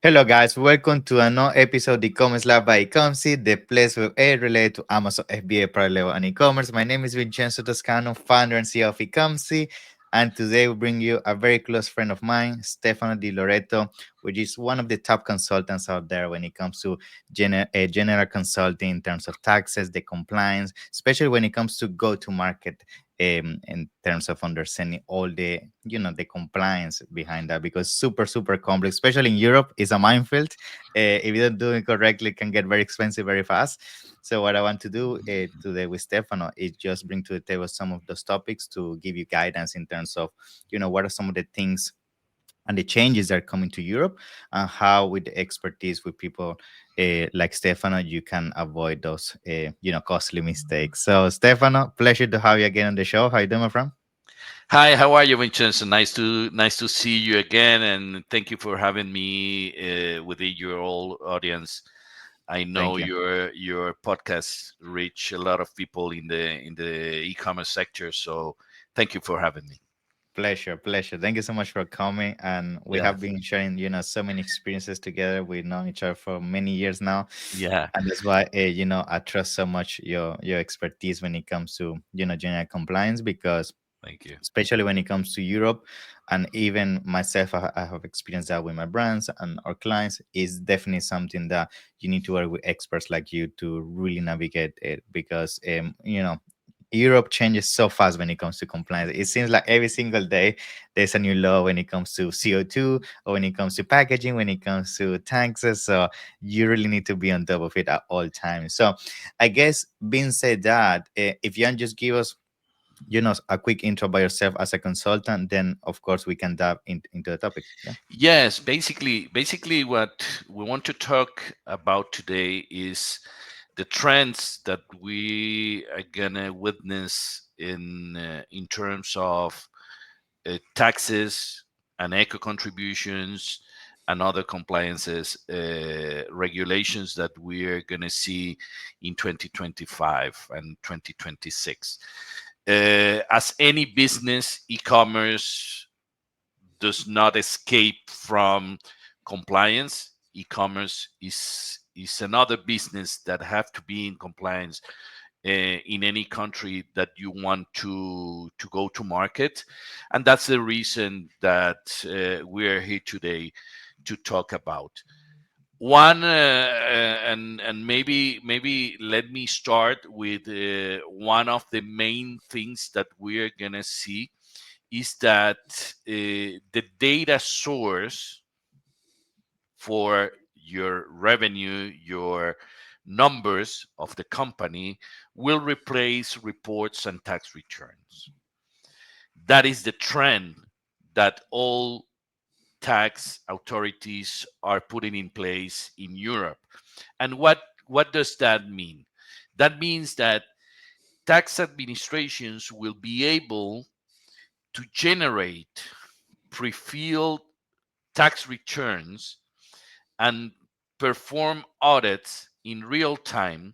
Hello, guys. Welcome to another episode of eCommerce Lab by Ecomcy, the place where AI related to Amazon FBA product level and e-commerce. My name is Vincenzo Toscano, founder and CEO of Ecomcy, and today we bring you a very close friend of mine, Stefano Di Loreto, which is one of the top consultants out there when it comes to general consulting in terms of taxes, the compliance, especially when it comes to go-to-market in terms of understanding all the the compliance behind that, because super complex, especially in Europe, is a minefield. If you don't do it correctly, it can get very expensive very fast. So what I want to do today with Stefano is just bring to the table some of those topics to give you guidance in terms of what are some of the things and the changes that are coming to Europe, and how with the expertise with people like Stefano, you can avoid those costly mistakes. So Stefano, pleasure to have you again on the show. How you doing, my friend? Hi, how are you, Vincenzo? Nice to see you again, and thank you for having me within your whole audience. I know Thank you. your podcast reach a lot of people in the e-commerce sector, so thank you for having me. Pleasure. Thank you so much for coming. And we Yeah, have been sharing, so many experiences together. We've known each other for many years now, yeah, and that's why I trust so much your expertise when it comes to general compliance, because thank you. especially when it comes to Europe, and even myself, I have experienced that with my brands and our clients. Is definitely something that you need to work with experts like you to really navigate it, because Europe changes so fast when it comes to compliance. It seems like every single day there's a new law when it comes to CO2, or when it comes to packaging, when it comes to taxes. So you really need to be on top of it at all times. So I guess being said that, if you can just give us a quick intro by yourself as a consultant, then of course we can dive into the topic. Yeah. Yes, basically, what we want to talk about today is the trends that we are gonna witness in terms of taxes and eco contributions and other compliances regulations that we are going to see in 2025 and 2026. As any business, e-commerce does not escape from compliance. E-commerce is another business that have to be in compliance in any country that you want to go to market, and that's the reason that we're here today to talk about one and maybe let me start with one of the main things that we're gonna see is that the data source for your revenue, your numbers of the company will replace reports and tax returns. That is the trend that all tax authorities are putting in place in Europe. And what does that mean? That means that tax administrations will be able to generate pre-filled tax returns and perform audits in real time,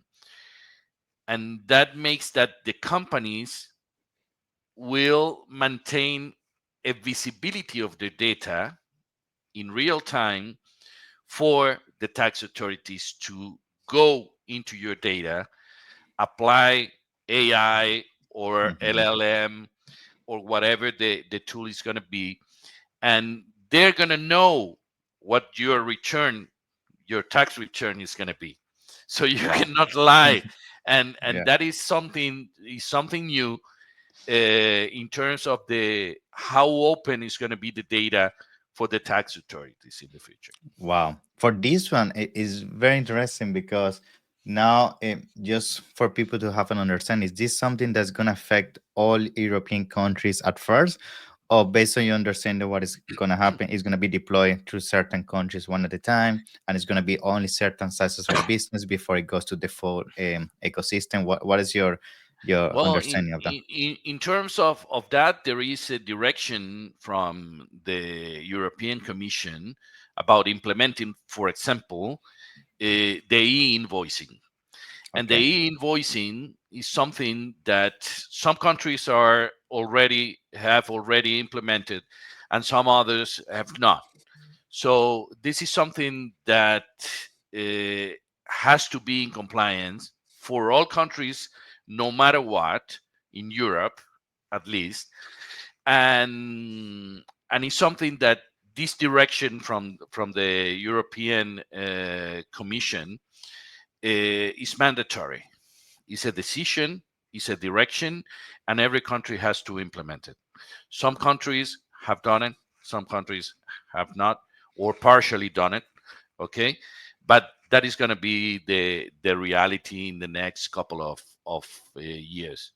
and that makes that the companies will maintain a visibility of the data in real time for the tax authorities to go into your data, apply AI or Mhm. LLM or whatever the tool is going to be, and they're going to know what your tax return is going to be. So you Wow. cannot lie, and Yeah. that is something new in terms of the how open is going to be the data for the tax authorities in the future. Wow. For this one, it is very interesting, because now, just for people to have an understanding, is this something that's going to affect all European countries at first? Or based on your understanding, what is going to happen is going to be deployed through certain countries one at a time, and it's going to be only certain sizes of business before it goes to the full ecosystem? What is your Well, understanding of that? in terms of that, there is a direction from the European Commission about implementing, for example, the e-invoicing. And the Okay. e-invoicing is something that some countries have already implemented, and some others have not. So this is something that uh, has to be in compliance for all countries, no matter what, in Europe, at least, and it's something that this direction from the European Commission is mandatory. It's a decision, it's a direction, and every country has to implement it. Some countries have done it, some countries have not, or partially done it. Okay, but that is going to be the reality in the next couple of years.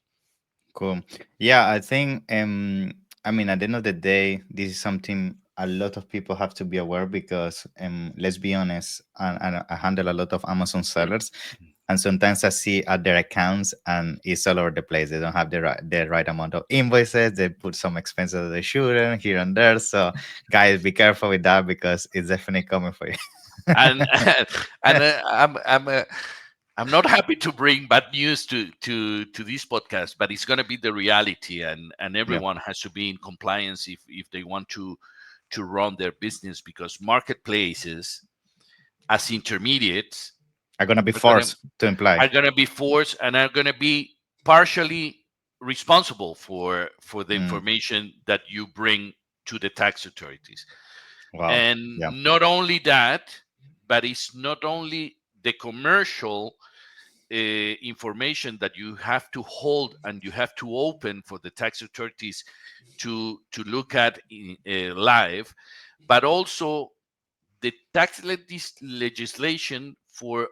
Cool. Yeah, I think I mean at the end of the day, this is something a lot of people have to be aware because let's be honest, and I handle a lot of Amazon sellers, and sometimes I see at their accounts and it's all over the place. They don't have the right amount of invoices. They put some expenses that they shouldn't here and there. So guys, be careful with that because it's definitely coming for you. And I'm not happy to bring bad news to this podcast, but it's going to be the reality, and Yeah, everyone has to be in compliance if they want to run their business, because marketplaces as intermediates are gonna be are going to forced to imply. are going to be forced and are going to be partially responsible for the Mm, information that you bring to the tax authorities. wow. And Yeah. not only that, but it's not only the commercial information that you have to hold and you have to open for the tax authorities to look at live, but also the tax legislation for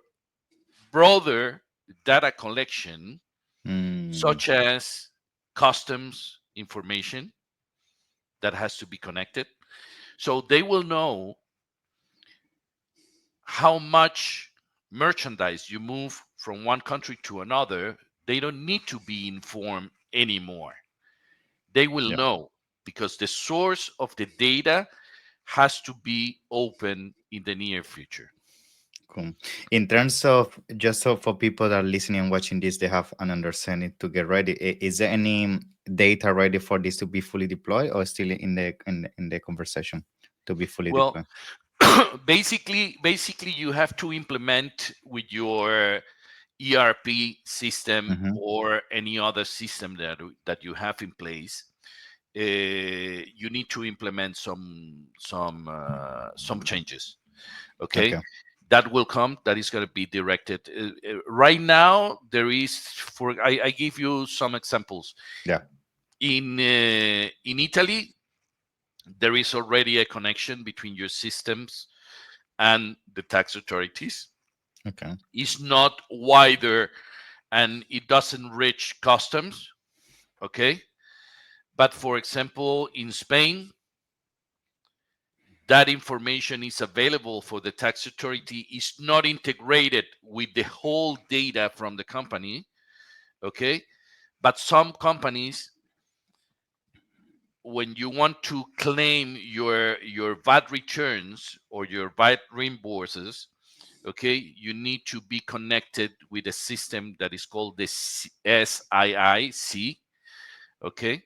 broader data collection, Mm, such as customs information that has to be connected. So they will know how much merchandise you move from one country to another. They don't need to be informed anymore. They will yeah. know because the source of the data has to be open in the near future. Cool. In terms of just so for people that are listening and watching this, they have an understanding to get ready. Is there any data ready for this to be fully deployed, or still in the conversation to be fully Well, deployed? basically you have to implement with your ERP system Mm-hmm. or any other system that you have in place. You need to implement some changes. Okay, Okay. that will come. That is going to be directed. Right now, there is for I give you some examples. Yeah. In Italy, there is already a connection between your systems and the tax authorities. Okay. It's not wider and it doesn't reach customs. Okay, but for example, in Spain, that information is available for the tax authority, is not integrated with the whole data from the company. Okay, but some companies, when you want to claim your VAT returns or your VAT reimburses, okay, you need to be connected with a system that is called the SIIC. Okay,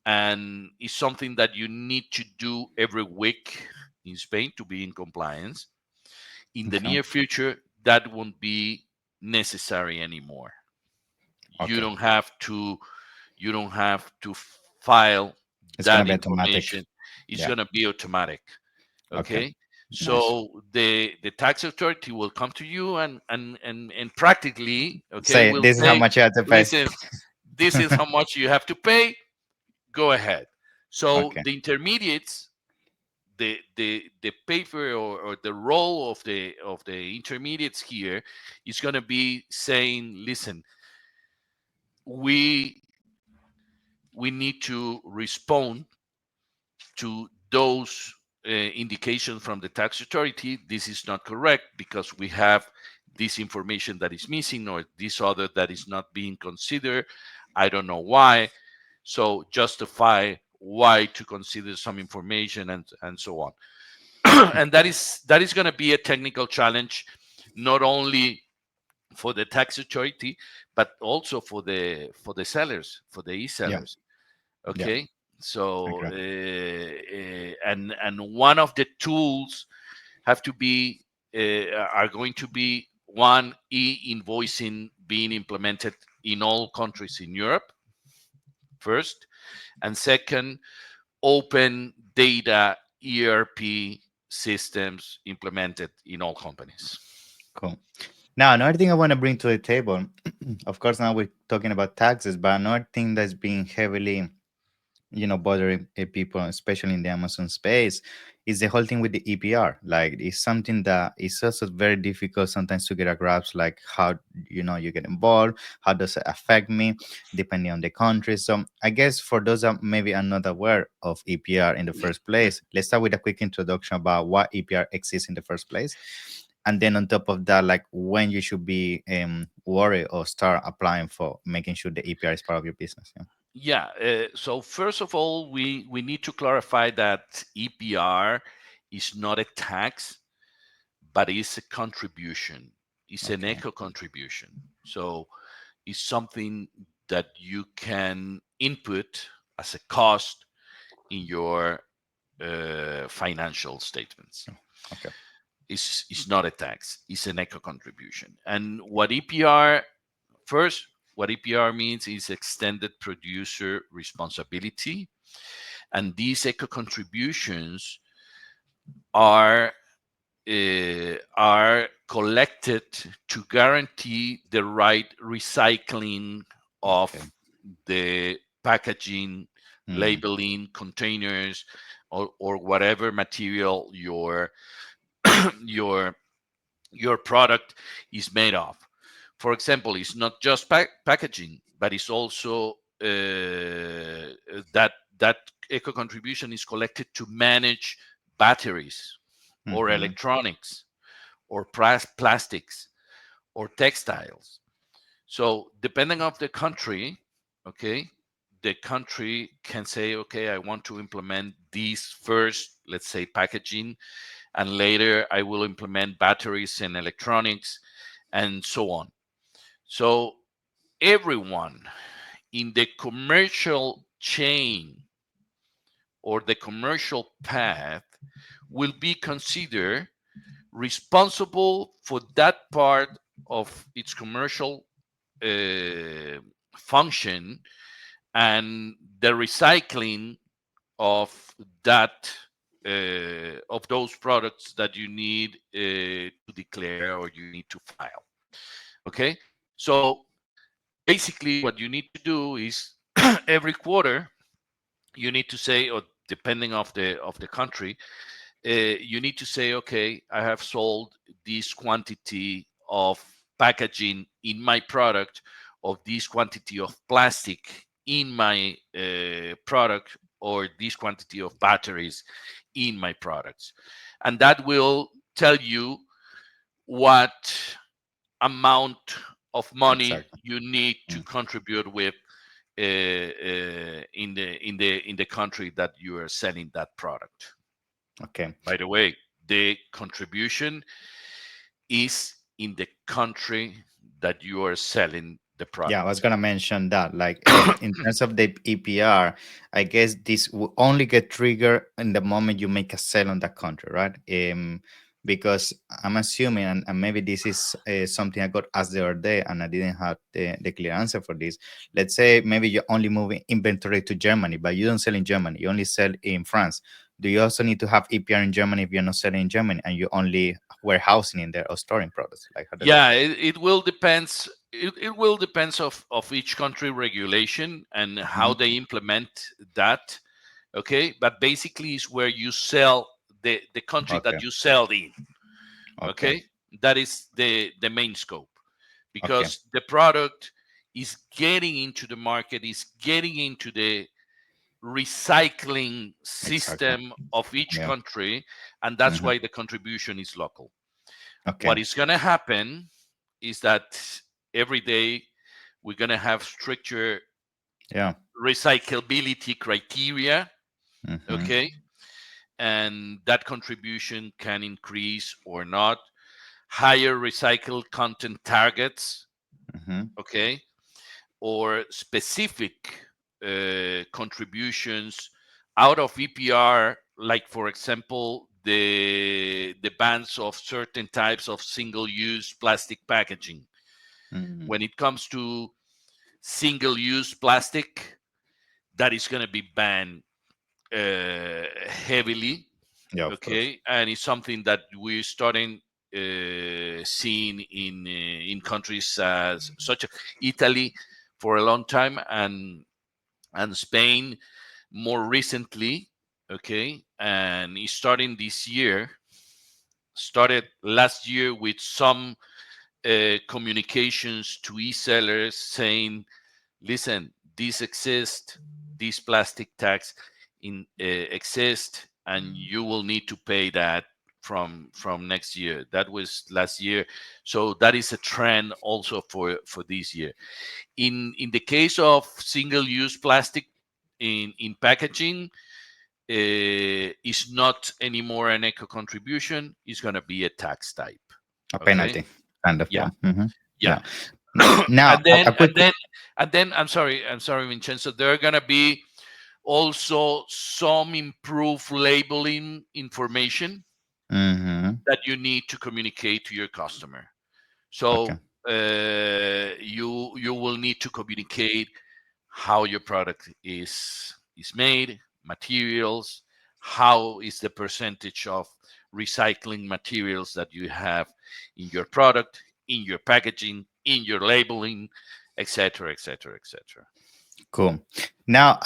and it's something that you need to do every week in Spain to be in compliance. In the Okay. near future, that won't be necessary anymore. You Okay. don't have to you don't have to file It's gonna that be automatic. information. It's Yeah. going to be automatic. Okay. Okay, Nice. so the tax authority will come to you and practically, okay, Say will this is how say, much you have to pay. listen, this is how much you have to pay, go ahead. So Okay. the intermediates, the paper or the role of the intermediates here is going to be saying, listen, we we need to respond to those indications from the tax authority. This is not correct because we have this information that is missing or this other that is not being considered. I don't know why. So justify why to consider some information and so on. And that is going to be a technical challenge, not only for the tax authority, but also for the sellers, for the Yeah. e-sellers. Yeah. Okay. So Okay. and one of the tools have to be are going to be one, e-invoicing being implemented in all countries in Europe first, and second, open data ERP systems implemented in all companies. Cool. Now, another thing I want to bring to the table, of course, now we're talking about taxes, but another thing that's being heavily, bothering people, especially in the Amazon space, is the whole thing with the EPR. Like, it's something that is also very difficult sometimes to get a grasp, like how, you get involved, how does it affect me, depending on the country. So I guess for those that maybe are not aware of EPR in the first place, let's start with a quick introduction about what EPR exists in the first place. And then on top of that, like when you should be worried or start applying for making sure the EPR is part of your business. Yeah. Yeah. So first of all, we need to clarify that EPR is not a tax, but it's a contribution. It's an Okay. eco contribution. So it's something that you can input as a cost in your financial statements. Okay. It's not a tax. It's an eco contribution. And what EPR first, what EPR means is extended producer responsibility, and these eco contributions are are collected to guarantee the right recycling of Okay. the packaging, Mm, labeling, containers, or whatever material your your product is made of. For example, it's not just packaging, but it's also that eco contribution is collected to manage batteries or mm-hmm. electronics or plastics or textiles. So depending of the country, okay, the country can say, okay, I want to implement these first, let's say packaging, and later I will implement batteries and electronics and so on. So everyone in the commercial chain or the commercial path will be considered responsible for that part of its commercial uh, function and the recycling of that of those products that you need to declare or you need to file. Okay, so basically what you need to do is every quarter you need to say, or depending of the country, you need to say, okay, I have sold this quantity of packaging in my product, of this quantity of plastic in my product, or this quantity of batteries in my products. And that will tell you what amount of money Exactly. you need to Mm, contribute with in the country that you are selling that product. okay. By the way, the contribution is in the country that you are selling the Yeah, I was product. gonna mention that. Like, in terms of the EPR, I guess this will only get triggered in the moment you make a sale on that country, right? Because I'm assuming, and maybe this is something I got asked the other day, and I didn't have the clear answer for this. Let's say maybe you're only moving inventory to Germany, but you don't sell in Germany. You only sell in France. Do you also need to have EPR in Germany if you're not selling in Germany and you only warehousing in there or storing products? Like, how does that Yeah, work? it will depends. It will depends of each country regulation and how Hmm. they implement that. Okay, but basically is where you sell the country Okay. that you sell in. Okay. Okay, that is the main scope, Okay. because the product is getting into the market, is getting into the recycling Exactly. system of each Yeah. country, and that's Hmm. why the contribution is local. Okay. What is going to happen is that every day we're going to have stricter Yeah. recyclability criteria. Hmm. Okay, and that contribution can increase or not. Higher recycled content targets. Hmm. Okay, or specific contributions out of EPR, like for example the bans of certain types of single-use plastic packaging. Mm. When it comes to single-use plastic, that is going to be banned heavily. Yeah, of course. Okay, and it's something that we're starting seeing in countries as such as Italy for a long time, and Spain more recently. Okay, and it's starting this year. Started last year with some communications to e-sellers saying, listen, this exists, this plastic tax exist, and you will need to pay that from next year. That was last year, so that is a trend also for this year. In the case of single-use plastic in packaging, is not anymore an eco contribution. It's going to be a tax type. A Okay. penalty, kind of Yeah. one. Hmm. Yeah. Yeah. Now, and then a quick. I'm sorry, Vincenzo, there are gonna be also some improved labeling information Hmm. that you need to communicate to your customer. Okay. So you will need to communicate how your product is made, materials, how is the percentage of recycling materials that you have in your product, in your packaging, in your labeling, etc., etc., etc. Cool. Now,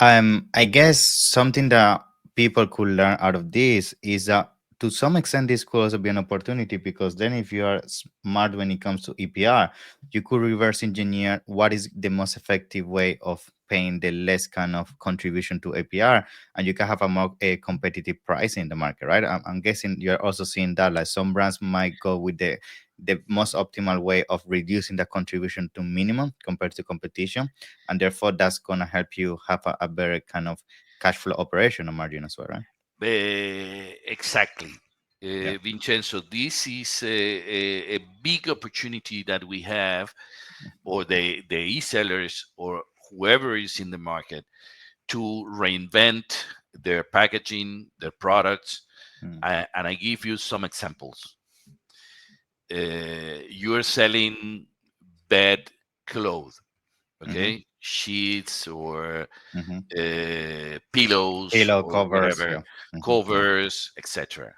I guess something that people could learn out of this is that to some extent this could also be an opportunity, because then if you are smart when it comes to EPR, you could reverse engineer what is the most effective way of paying the less kind of contribution to APR, and you can have a more competitive price in the market, right? I'm guessing you're also seeing that like some brands might go with the most optimal way of reducing the contribution to minimum compared to competition, and therefore that's gonna help you have a better kind of cash flow operation or margin as well, right? Exactly. Yeah. Vincenzo, this is a big opportunity that we have, or the e-sellers or whoever is in the market, to reinvent their packaging, their products. Mm. And I give you some examples. You're selling bed clothes, Mm-hmm. okay, sheets or Mm-hmm. pillows Pillow or covers, whatever, yeah. Mm-hmm. Yeah. covers, etc.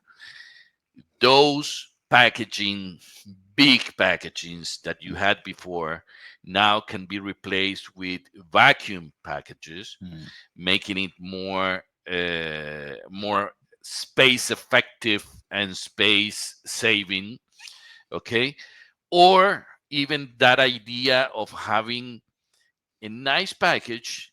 Those packaging, big packagings that you had before, now can be replaced with vacuum packages, Mm. making it more space effective and space saving. Okay, or even that idea of having a nice package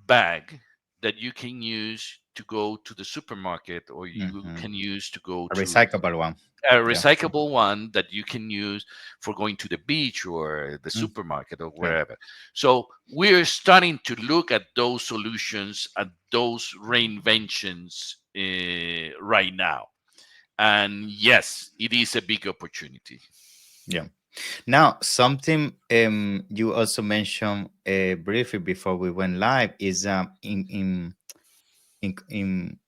bag that you can use to go to the supermarket, or you Mm-hmm. can use to go A to recyclable one. a Yeah. recyclable one that you can use for going to the beach or the Mm. supermarket or Yeah. wherever. So we're starting to look at those solutions, at those reinventions right now. And yes, it is a big opportunity. Yeah. Now, something you also mentioned briefly before we went live is in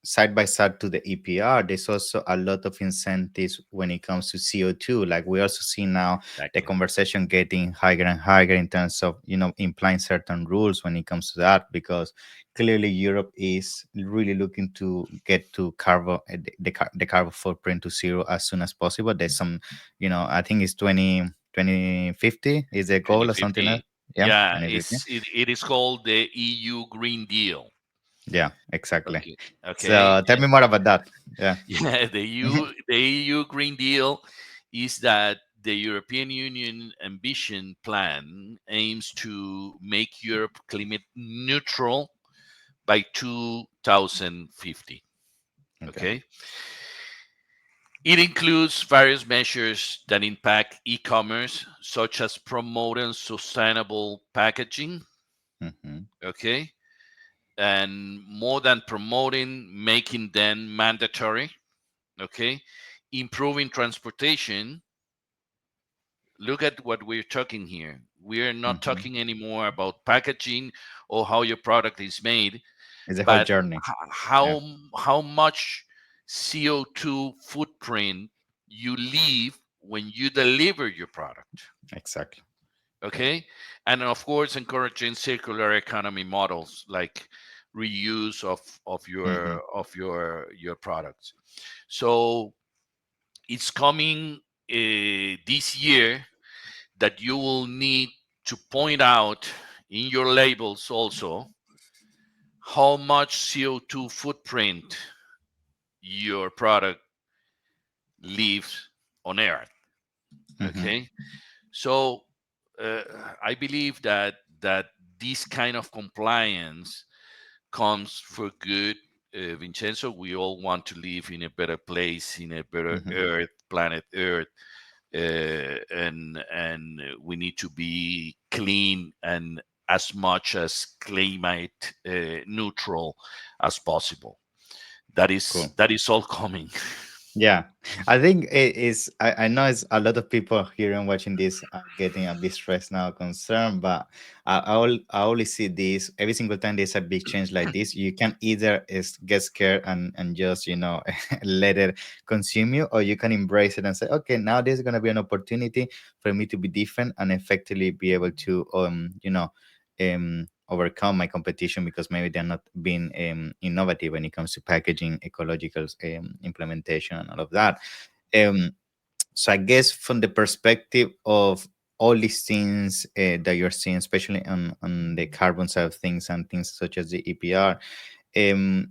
side by side to the EPR, there's also a lot of incentives when it comes to CO2. Like we also see now the Exactly. conversation getting higher and higher in terms of implying certain rules when it comes to that, because clearly Europe is really looking to get to carbon the carbon footprint to zero as soon as possible. There's some, I think it's 2050 is the goal or something like 2050. that. Yeah, Yeah, 2050. it is called the EU Green Deal. Yeah, exactly. Okay. Okay. So tell me more about that. Yeah. Yeah, the EU Green Deal is that the European Union ambition plan aims to make Europe climate neutral by 2050. Okay. Okay. It includes various measures that impact e-commerce, such as promoting sustainable packaging. Hmm. Okay. And more than promoting, making them mandatory. Okay. Improving transportation. Look at what we're talking here. We're not Hmm. talking anymore about packaging or how your product is made, It's a whole but journey. Yeah, how much CO2 footprint you leave when you deliver your product. exactly. Yeah. Okay, and of course encouraging circular economy models like reuse of Hmm. your products. So it's coming this year that you will need to point out in your labels also how much CO2 footprint your product leaves on earth. Hmm. Okay, so uh, I believe that this kind of compliance comes for good. Vincenzo, we all want to live in a better place, in a better Hmm. earth, planet earth, and we need to be clean and as much as climate neutral as possible. Cool. That is all coming. Yeah, I think it is. I know it's a lot of people here and watching this are getting a bit stressed now, concerned, but I always see this every single time there's a big change like this. You can either get scared and just let it consume you, or you can embrace it and say, okay, now there's gonna be an opportunity for me to be different and effectively be able to overcome my competition because maybe they're not being innovative when it comes to packaging, ecological implementation, and all of that. Um, so I guess from the perspective of all these things that you're seeing, especially on the carbon side of things and things such as the EPR, um,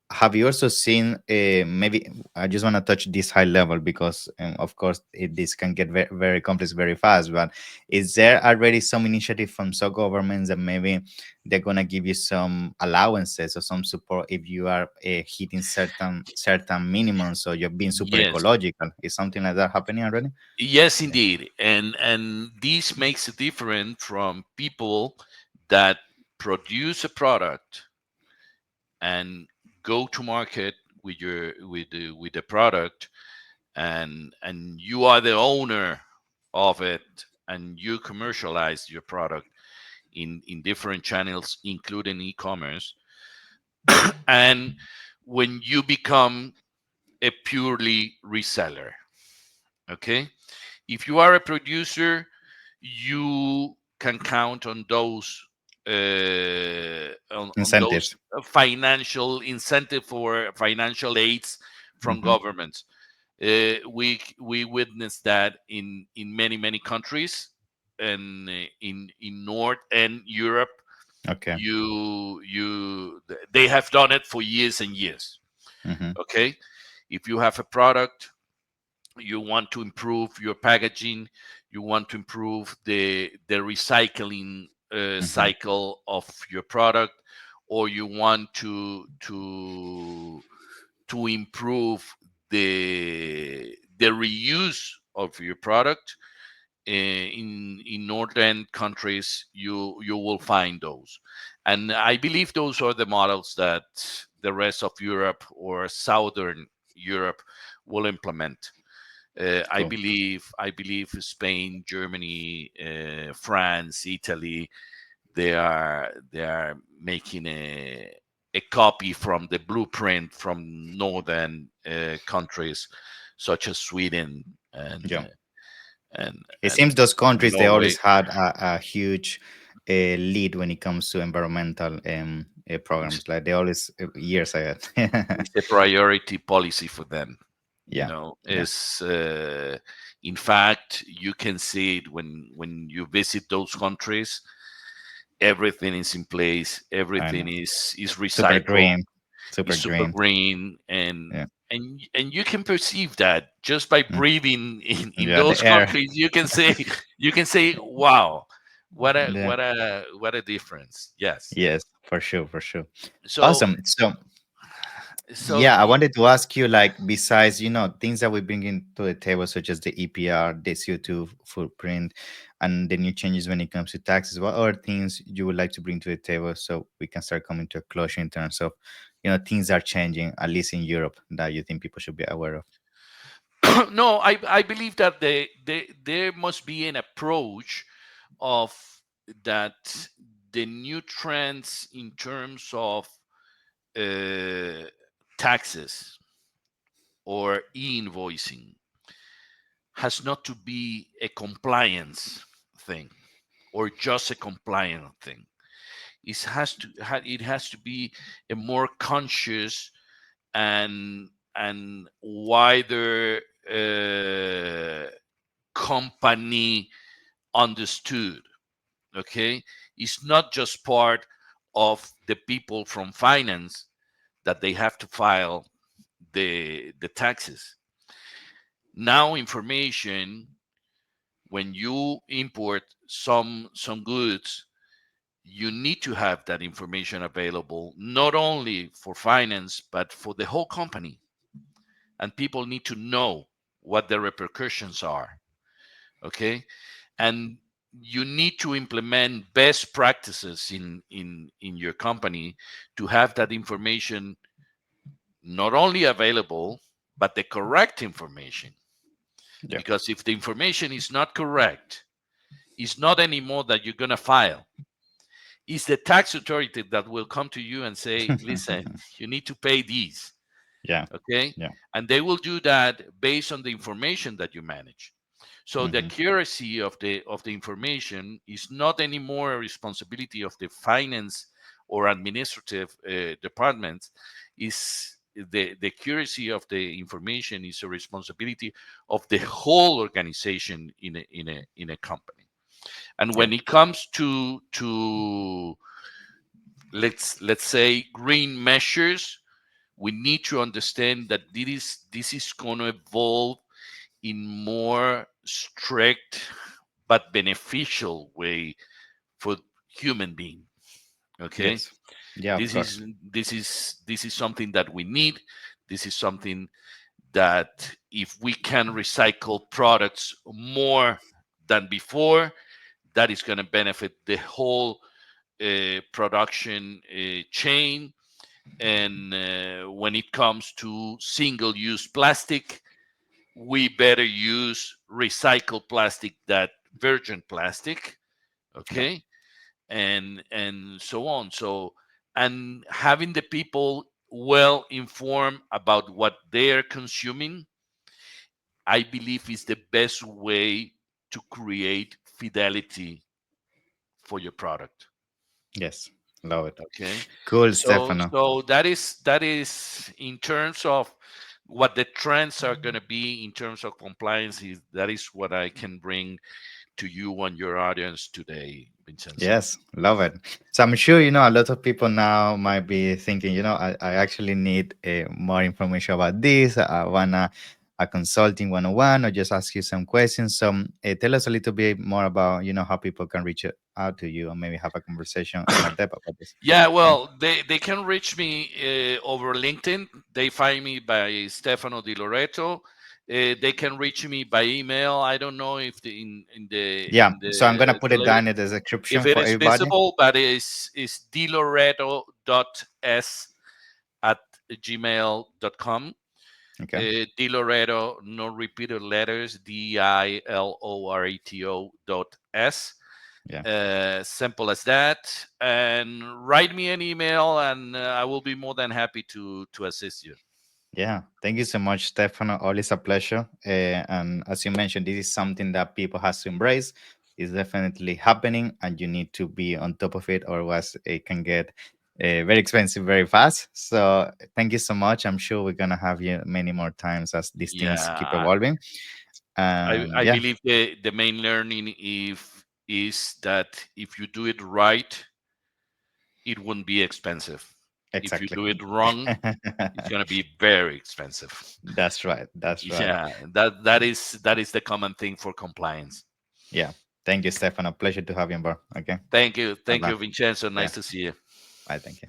have you also seen maybe I just want to touch this high level because of course this can get very, very complex very fast, but is there already some initiative from some governments that maybe they're going to give you some allowances or some support if you are hitting certain minimums, so you're being super Yes, ecological? Is something like that happening already? yes, Yeah. indeed, and this makes it different from people that produce a product and go to market with the product, and you are the owner of it, and you commercialize your product in different channels including e-commerce. And when you become a purely reseller, okay, if you are a producer, you can count on those on those Incentives. financial incentive for financial aids from Hmm. governments. We witnessed that in many countries, and in North and Europe, Okay. they have done it for years and years. Hmm. Okay, if you have a product, you want to improve your packaging, you want to improve the recycling Hmm. cycle of your product, or you want to improve the reuse of your product. In northern countries, you will find those, and I believe those are the models that the rest of Europe or southern Europe will implement. Cool. I believe Spain, Germany, France, Italy, they are making a copy from the blueprint from northern countries such as Sweden and Yeah. and It and seems those countries they Norway. always had a huge lead when it comes to environmental It's, programs. Like they always years ahead. it's a priority policy for them. Yeah, yeah, Is in fact you can see it when you visit those countries. Everything is in place. I Everything know. is Super recycled. green, super Is super green. green, Yeah, and you can perceive that just by mm, breathing in yeah. those The air. countries. You can say, wow, Yeah. what a difference. Yes. Yes, for sure, for sure. So Awesome. So so yeah, I wanted to ask you, like, besides, things that we bring into the table, such as the EPR, the CO2 footprint, and the new changes when it comes to taxes, what other things you would like to bring to the table so we can start coming to a closure in terms of, things are changing, at least in Europe, that you think people should be aware of? no, I believe that there must be an approach of that the new trends in terms of uh, taxes or e-invoicing has not to be a compliance thing or just a compliant thing. It has to be a more conscious and wider company understood. Okay, it's not just part of the people from finance that they have to file the taxes. Now information, when you import some goods, you need to have that information available not only for finance but for the whole company, and people need to know what the repercussions are. Okay, and you need to implement best practices in your company to have that information not only available but the correct information. Yeah. Because if the information is not correct, it's not anymore that you're going to file. It's the tax authority that will come to you and say, listen, you need to pay these. Yeah. Okay, Yeah. and they will do that based on the information that you manage. So the Hmm. accuracy of the information is not anymore a responsibility of the finance or administrative department. Is the accuracy of the information is a responsibility of the whole organization in a company. And Yeah. when it comes to let's say green measures, we need to understand that this is going to evolve in more strict but beneficial way for human being. Okay, Yes. Yeah, of this course. is this is something that we need. This is something that if we can recycle products more than before, that is going to benefit the whole production chain. And when it comes to single use plastic, we better use recycled plastic than virgin plastic. Yeah. Okay, and so on. So, and having the people well informed about what they're consuming, I believe is the best way to create fidelity for your product. Yes. Love it. Okay, Cool, so Stefano. that is in terms of what the trends are going to be in terms of compliance. That is what I can bring to you and your audience today, Vincenzo. Yes, love it. So I'm sure, a lot of people now might be thinking, I actually need more information about this. I want a consulting 101 or just ask you some questions. So tell us a little bit more about, how people can reach out to you and maybe have a conversation in more depth about this. Yeah, Yeah. well, they can reach me over LinkedIn. They find me by Stefano Di Loreto. They can reach me by email. I don't know if Yeah. in So I'm going to the put it label, down in the if description it for is everybody. visible, but it's diloreto.s@gmail.com. Okay. Di Loreto, no repeated letters, Diloreto.s. Yeah. Simple as that. And write me an email, and I will be more than happy to assist you. Yeah, thank you so much, Stefano. Always a pleasure. And as you mentioned, this is something that people has to embrace. It's definitely happening, and you need to be on top of it, otherwise it can get very expensive very fast. So thank you so much. I'm sure we're gonna have you many more times as these things keep Yeah, evolving. I And yeah, believe the main learning if is that if you do it right, it wouldn't be expensive. If you exactly. do it wrong, it's gonna be very expensive. That's right. That's right. Yeah, that is the common thing for compliance. Yeah. Thank you, Stefano. Pleasure to have you on board. Okay. Thank you, Bye bye. Vincenzo. Yeah. Nice to see you. Bye. Thank you.